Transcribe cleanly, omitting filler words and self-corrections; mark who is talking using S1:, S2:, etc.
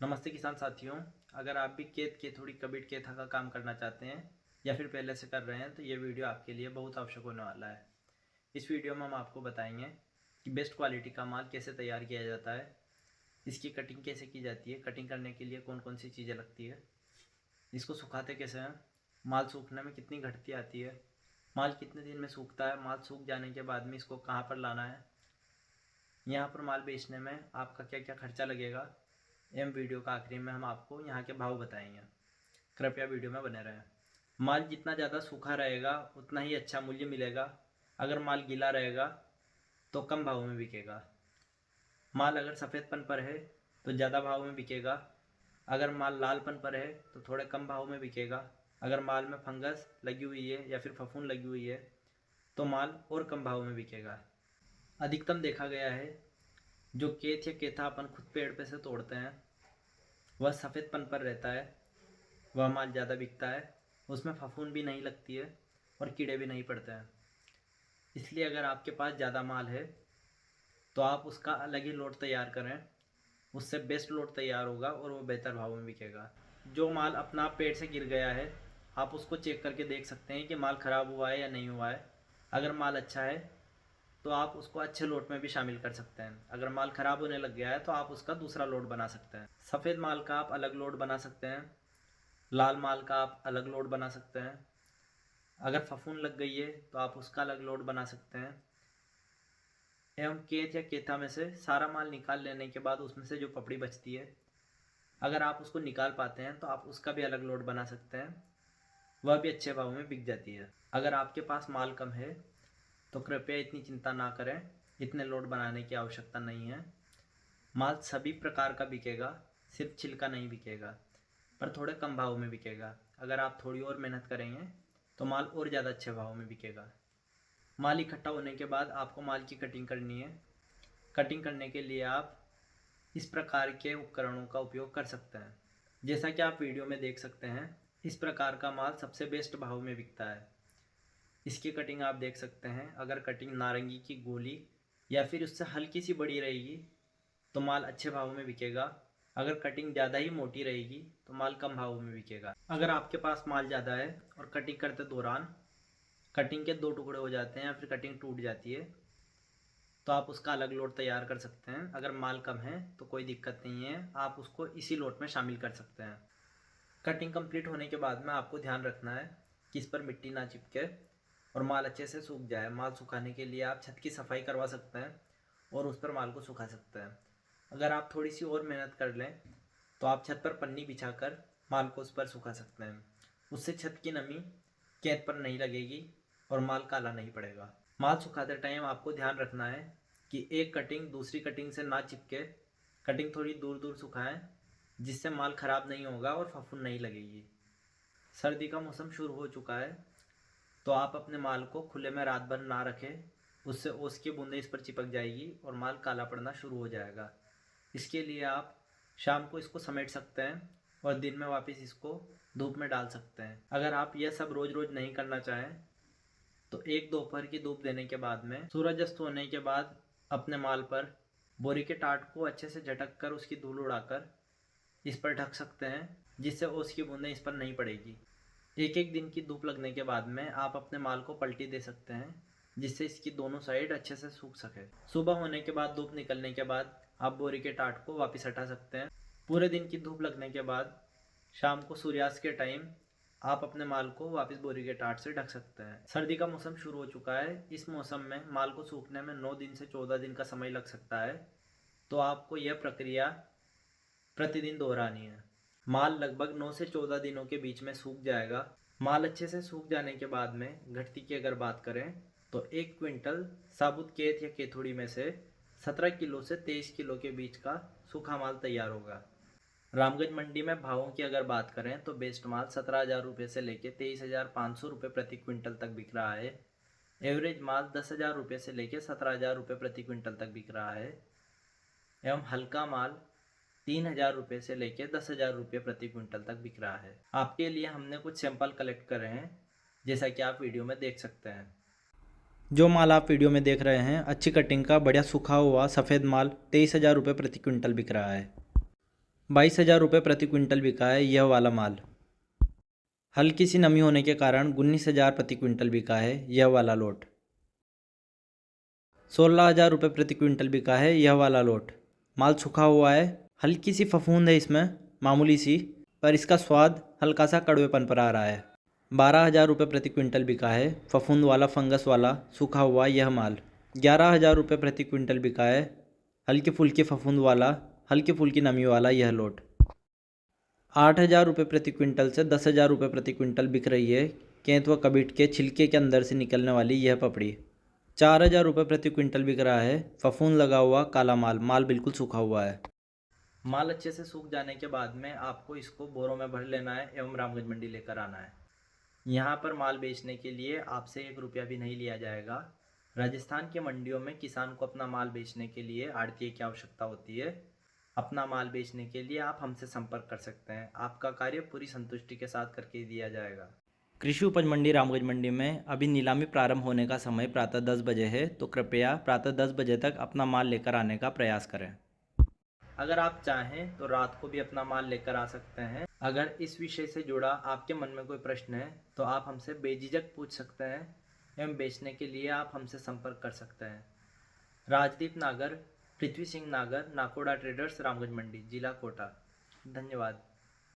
S1: नमस्ते किसान साथियों। अगर आप भी खेत के थोड़ी कबीट केथा का काम करना चाहते हैं या फिर पहले से कर रहे हैं तो ये वीडियो आपके लिए बहुत आवश्यक होने वाला है। इस वीडियो में हम आपको बताएंगे कि बेस्ट क्वालिटी का माल कैसे तैयार किया जाता है, इसकी कटिंग कैसे की जाती है, कटिंग करने के लिए कौन कौन सी चीज़ें लगती है, इसको सुखाते कैसे हैं, माल सूखने में कितनी घटती आती है, माल कितने दिन में सूखता है, माल सूख जाने के बाद में इसको कहाँ पर लाना है, यहाँ पर माल बेचने में आपका क्या क्या खर्चा लगेगा, एवं वीडियो का आखिरी में हम आपको यहाँ के भाव बताएंगे। कृपया वीडियो में बने रहें। माल जितना ज़्यादा सूखा रहेगा उतना ही अच्छा मूल्य मिलेगा। अगर माल गीला रहेगा तो कम भाव में बिकेगा। माल अगर सफ़ेदपन पर है तो ज़्यादा भाव में बिकेगा। अगर माल लालपन पर है तो थोड़े कम भाव में बिकेगा। अगर माल में फंगस लगी हुई है या फिर फफूंद लगी हुई है तो माल और कम भाव में बिकेगा। अधिकतम देखा गया है जो केथ या केथा अपन खुद पेड़ पे से तोड़ते हैं वह सफ़ेदपन पर रहता है, वह माल ज़्यादा बिकता है, उसमें फफूंद भी नहीं लगती है और कीड़े भी नहीं पड़ते हैं। इसलिए अगर आपके पास ज़्यादा माल है तो आप उसका अलग ही लोड तैयार करें, उससे बेस्ट लोड तैयार होगा और वो बेहतर भाव में बिकेगा। जो माल अपना आप पेड़ से गिर गया है आप उसको चेक करके देख सकते हैं कि माल ख़राब हुआ है या नहीं हुआ है। अगर माल अच्छा है तो आप उसको अच्छे लोड में भी शामिल कर सकते हैं। अगर माल ख़राब होने लग गया है तो आप उसका दूसरा लोड बना सकते हैं। सफ़ेद माल का आप अलग लोड बना सकते हैं, लाल माल का आप अलग लोड बना सकते हैं। अगर फफूंद लग गई है तो आप उसका अलग लोड बना सकते हैं। एवं केथ या केथा में से सारा माल निकाल लेने के बाद उसमें से जो पपड़ी बचती है अगर आप उसको निकाल पाते हैं तो आप उसका भी अलग लोड बना सकते हैं, वह भी अच्छे भाव में बिक जाती है। अगर आपके पास माल कम है तो कृपया इतनी चिंता ना करें, इतने लोड बनाने की आवश्यकता नहीं है। माल सभी प्रकार का बिकेगा, सिर्फ छिलका नहीं बिकेगा, पर थोड़े कम भाव में बिकेगा। अगर आप थोड़ी और मेहनत करेंगे तो माल और ज़्यादा अच्छे भाव में बिकेगा। माल इकट्ठा होने के बाद आपको माल की कटिंग करनी है। कटिंग करने के लिए आप इस प्रकार के उपकरणों का उपयोग कर सकते हैं। जैसा कि आप वीडियो में देख सकते हैं, इस प्रकार का माल सबसे बेस्ट भाव में बिकता है। इसकी कटिंग आप देख सकते हैं। अगर कटिंग नारंगी की गोली या फिर उससे हल्की सी बड़ी रहेगी तो माल अच्छे भाव में बिकेगा। अगर कटिंग ज़्यादा ही मोटी रहेगी तो माल कम भाव में बिकेगा। अगर आपके पास माल ज़्यादा है और कटिंग करते दौरान कटिंग के दो टुकड़े हो जाते हैं या फिर कटिंग टूट जाती है तो आप उसका अलग लोड तैयार कर सकते हैं। अगर माल कम है तो कोई दिक्कत नहीं है, आप उसको इसी लोड में शामिल कर सकते हैं। कटिंग कंप्लीट होने के बाद में आपको ध्यान रखना है कि इस पर मिट्टी ना चिपके और माल अच्छे से सूख जाए। माल सुखाने के लिए आप छत की सफाई करवा सकते हैं और उस पर माल को सुखा सकते हैं। अगर आप थोड़ी सी और मेहनत कर लें तो आप छत पर पन्नी बिछाकर माल को उस पर सुखा सकते हैं। उससे छत की नमी केंत पर नहीं लगेगी और माल काला नहीं पड़ेगा। माल सुखाते टाइम आपको ध्यान रखना है कि एक कटिंग दूसरी कटिंग से ना चिपके। कटिंग थोड़ी दूर दूर सुखाएं जिससे माल ख़राब नहीं होगा और फफूंद नहीं लगेगी। सर्दी का मौसम शुरू हो चुका है तो आप अपने माल को खुले में रात भर ना रखें, उससे ओस की बूंदें इस पर चिपक जाएगी और माल काला पड़ना शुरू हो जाएगा। इसके लिए आप शाम को इसको समेट सकते हैं और दिन में वापस इसको धूप में डाल सकते हैं। अगर आप यह सब रोज़ रोज़ नहीं करना चाहें तो एक दोपहर की धूप देने के बाद में सूरज अस्त होने के बाद अपने माल पर बोरी के टाट को अच्छे से झटक कर उसकी धूल उड़ाकर इस पर ढक सकते हैं, जिससे ओस की बूंदें इस पर नहीं पड़ेगी। एक एक दिन की धूप लगने के बाद में आप अपने माल को पलटी दे सकते हैं जिससे इसकी दोनों साइड अच्छे से सूख सके। सुबह होने के बाद धूप निकलने के बाद आप बोरी के टाट को वापस हटा सकते हैं। पूरे दिन की धूप लगने के बाद शाम को सूर्यास्त के टाइम आप अपने माल को वापस बोरी के टाट से ढक सकते हैं। सर्दी का मौसम शुरू हो चुका है। इस मौसम में माल को सूखने में 9 दिन से 14 दिन का समय लग सकता है, तो आपको यह प्रक्रिया प्रतिदिन दोहरानी है। माल लगभग 9 से 14 दिनों के बीच में सूख जाएगा। माल अच्छे से सूख जाने के बाद में घटती की अगर बात करें तो 1 क्विंटल साबुत केथ या केथुड़ी में से 17 किलो से 23 किलो के बीच का सूखा माल तैयार होगा। रामगंज मंडी में भावों की अगर बात करें तो बेस्ट माल 17,000 रुपये से लेकर 23,500 रुपये प्रति क्विंटल तक बिक रहा है। एवरेज माल 10,000 रुपये से लेकर 17,000 रुपये प्रति क्विंटल तक बिक रहा है। एवं हल्का माल 3,000 रुपये से लेकर 10,000 रुपये प्रति क्विंटल तक बिक रहा है। आपके लिए हमने कुछ सैंपल कलेक्ट करे हैं जैसा कि आप वीडियो में देख सकते हैं। जो माल आप वीडियो में देख रहे हैं अच्छी कटिंग का बढ़िया सूखा हुआ सफ़ेद माल 23,000 रुपये प्रति क्विंटल बिक रहा है। 22,000 रुपये प्रति क्विंटल बिका है यह वाला माल। हल्की सी नमी होने के कारण 19,000 प्रति क्विंटल बिका है यह वाला लोट। 16,000 रुपये प्रति क्विंटल बिका है यह वाला लोट। माल सूखा हुआ है, हल्की सी फफूंद है इसमें, मामूली सी, पर इसका स्वाद हल्का सा कड़वेपन पर आ रहा है। 12,000 रुपये प्रति क्विंटल बिका है फफूंद वाला, फंगस वाला, सूखा हुआ यह माल। 11,000 रुपये प्रति क्विंटल बिका है हल्की फुल्की फफूंद वाला, हल्की फुल्की नमी वाला यह लोट। 8,000 रुपये प्रति क्विंटल से 10,000 रुपये प्रति क्विंटल बिक रही है केंत व कबीट के छिलके के अंदर से निकलने वाली यह पपड़ी। 4,000 रुपये प्रति क्विंटल बिक रहा है फफूंद लगा हुआ काला माल, माल बिल्कुल सूखा हुआ है। माल अच्छे से सूख जाने के बाद में आपको इसको बोरों में भर लेना है एवं रामगंज मंडी लेकर आना है। यहाँ पर माल बेचने के लिए आपसे 1 रुपया भी नहीं लिया जाएगा। राजस्थान की मंडियों में किसान को अपना माल बेचने के लिए आढ़तिये की आवश्यकता होती है। अपना माल बेचने के लिए आप हमसे संपर्क कर सकते हैं। आपका कार्य पूरी संतुष्टि के साथ करके दिया जाएगा। कृषि उपज मंडी रामगंज मंडी में अभी नीलामी प्रारंभ होने का समय प्रातः 10 बजे है, तो कृपया प्रातः 10 बजे तक अपना माल लेकर आने का प्रयास करें। अगर आप चाहें तो रात को भी अपना माल लेकर आ सकते हैं। अगर इस विषय से जुड़ा आपके मन में कोई प्रश्न है तो आप हमसे बेझिझक पूछ सकते हैं एवं बेचने के लिए आप हमसे संपर्क कर सकते हैं। राजदीप नागर, पृथ्वी सिंह नागर, नाकोड़ा ट्रेडर्स, रामगंज मंडी, जिला कोटा। धन्यवाद।